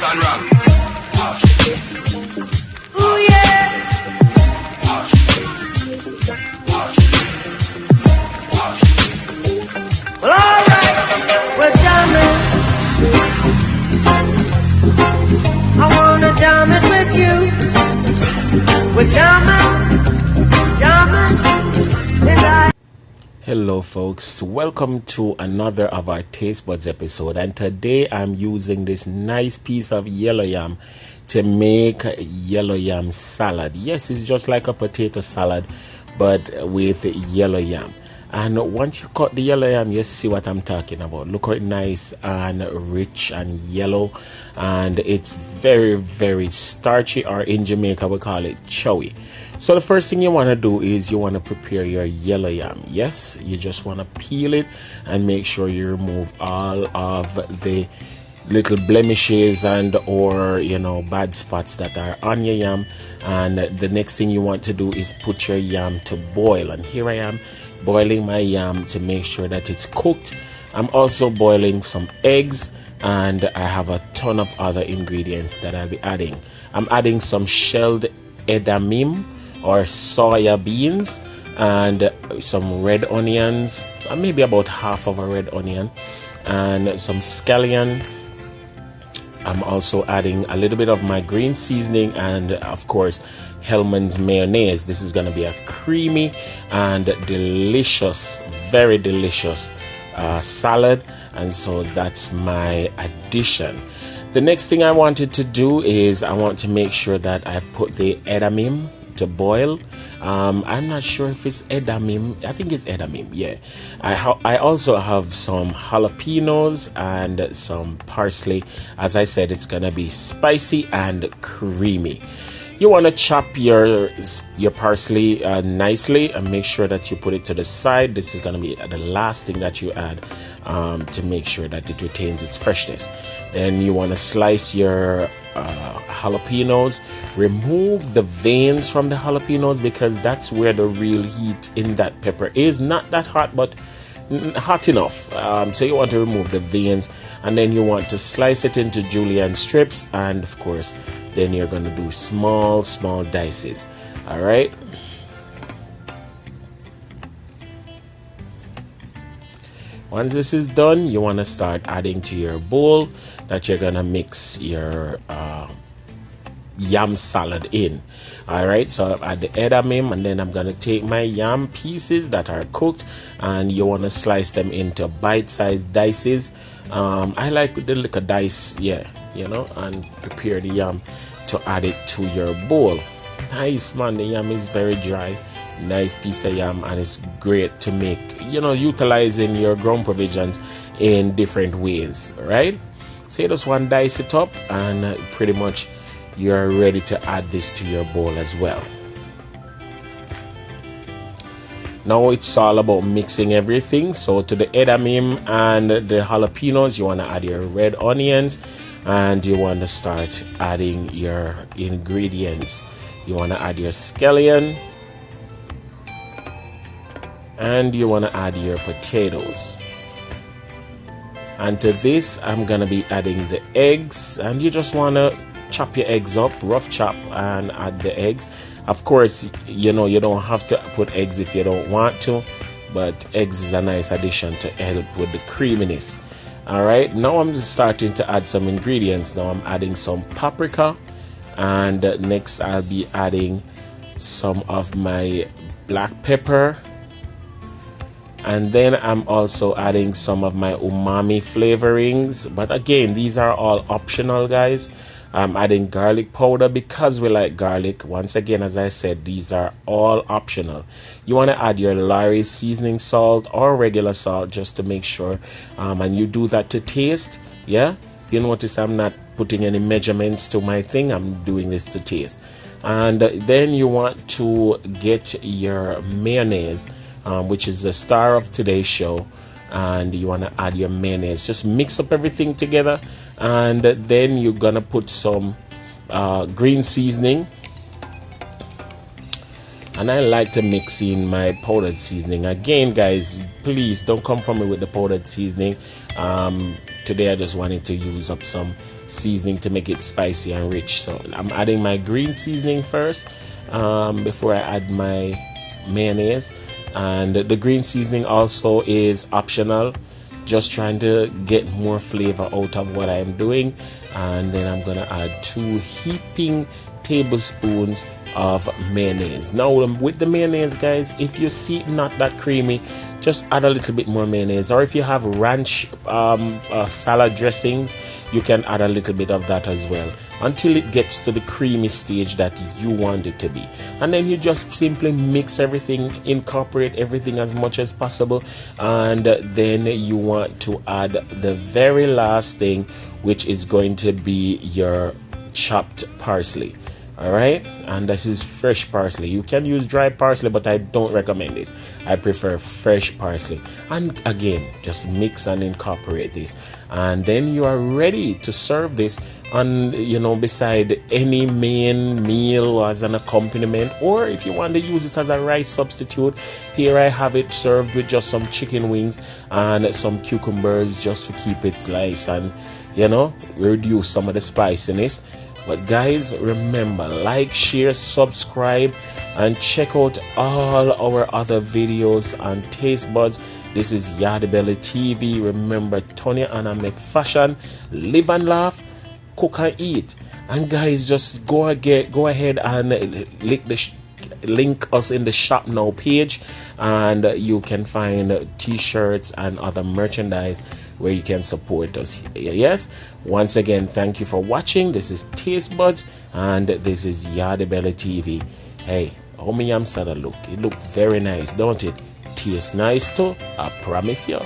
and rock. Ooh yeah. Well, alright, we're jamming. I wanna jam it with you. We're jamming, and I. Hello folks, welcome to another of our Taste Buds episode, and today I'm using this nice piece of yellow yam to make yellow yam salad. Yes, it's just like a potato salad but with yellow yam. And once you cut the yellow yam, you see what I'm talking about. Look how nice and rich and yellow, and it's very starchy, or in Jamaica we call it chowy. So the first thing you want to do is you want to prepare your yellow yam. Yes, you just want to peel it and make sure you remove all of the little blemishes and or bad spots that are on your yam. And the next thing you want to do is put your yam to boil, and here I am boiling my yam to make sure that it's cooked. I'm also boiling some eggs, and I have a ton of other ingredients that I'll be adding. I'm adding some shelled edamame or soya beans, and some red onions, maybe about half of a red onion, and some scallion. I'm also adding a little bit of my green seasoning, and of course Hellman's mayonnaise. This is going to be a creamy and delicious, very delicious salad, and so that's my addition. The next thing I wanted to do is I want to make sure that I put the edamame to boil. I'm not sure if it's edamame. I think it's edamame. Yeah. I also have some jalapenos and some parsley. As I said, it's gonna be spicy and creamy. You want to chop your parsley nicely and make sure that you put it to the side. This is going to be the last thing that you add to make sure that it retains its freshness. Then you want to slice your jalapenos. Remove the veins from the jalapenos, because that's where the real heat in that pepper is. Not that hot, but hot enough. So you want to remove the veins, and then you want to slice it into julienne strips, and of course then you're going to do small dices. All right, once this is done, you want to start adding to your bowl that you're going to mix your yam salad in. All right, so I'll add the edamame, and then I'm going to take my yam pieces that are cooked, and you want to slice them into bite-sized dices. I like the little dice, and prepare the yam to add it to your bowl. Nice, man. The yam is very dry. Nice piece of yam, and it's great to make, utilizing your ground provisions in different ways, right? So you just want to dice it up, and pretty much you're ready to add this to your bowl as well. Now it's all about mixing everything. So to the edamame and the jalapenos, you want to add your red onions, and you want to start adding your ingredients. You want to add your scallion, and you want to add your potatoes. And to this, I'm going to be adding the eggs, and you just want to chop your eggs up, rough chop, and add the eggs. Of course, you don't have to put eggs if you don't want to, but eggs is a nice addition to help with the creaminess. All right, now I'm just starting to add some ingredients. Now I'm adding some paprika, and next I'll be adding some of my black pepper, and then I'm also adding some of my umami flavorings, but again, these are all optional, guys. I'm adding garlic powder because we like garlic. Once again, as I said, these are all optional. You want to add your Yardie seasoning salt or regular salt just to make sure, and you do that to taste. Yeah, if you notice, I'm not putting any measurements to my thing. I'm doing this to taste. And then you want to get your mayonnaise, which is the star of today's show, and you want to add your mayonnaise. Just mix up everything together, and then you're gonna put some green seasoning, and I like to mix in my powdered seasoning. Again, guys, please don't come for me with the powdered seasoning. today I just wanted to use up some seasoning to make it spicy and rich. So I'm adding my green seasoning first before I add my mayonnaise. And the green seasoning also is optional, just trying to get more flavor out of what I'm doing. And then I'm gonna add 2 heaping tablespoons of mayonnaise. Now with the mayonnaise, guys, if you see it not that creamy, just add a little bit more mayonnaise. Or if you have ranch salad dressings, you can add a little bit of that as well, until it gets to the creamy stage that you want it to be. And then you just simply mix everything, incorporate everything as much as possible. And then you want to add the very last thing, which is going to be your chopped parsley. All right, and this is fresh parsley. You can use dry parsley, but I don't recommend it. I prefer fresh parsley. And again, just mix and incorporate this, and then you are ready to serve this on, beside any main meal as an accompaniment, or if you want to use it as a rice substitute. Here I have it served with just some chicken wings and some cucumbers, just to keep it nice and reduce some of the spiciness. But guys, remember, like, share, subscribe, and check out all our other videos on Taste Buds. This is Yardie TV. Remember, Tony Anna make fashion, live and laugh, cook and eat. And guys, just go ahead and link us in the shop now page, and you can find t-shirts and other merchandise where you can support us. Yes, once again, thank you for watching. This is Taste Buds, and this is Yardie TV. Hey, how my yam salad look? It look very nice, don't it? Tastes nice too, I promise you.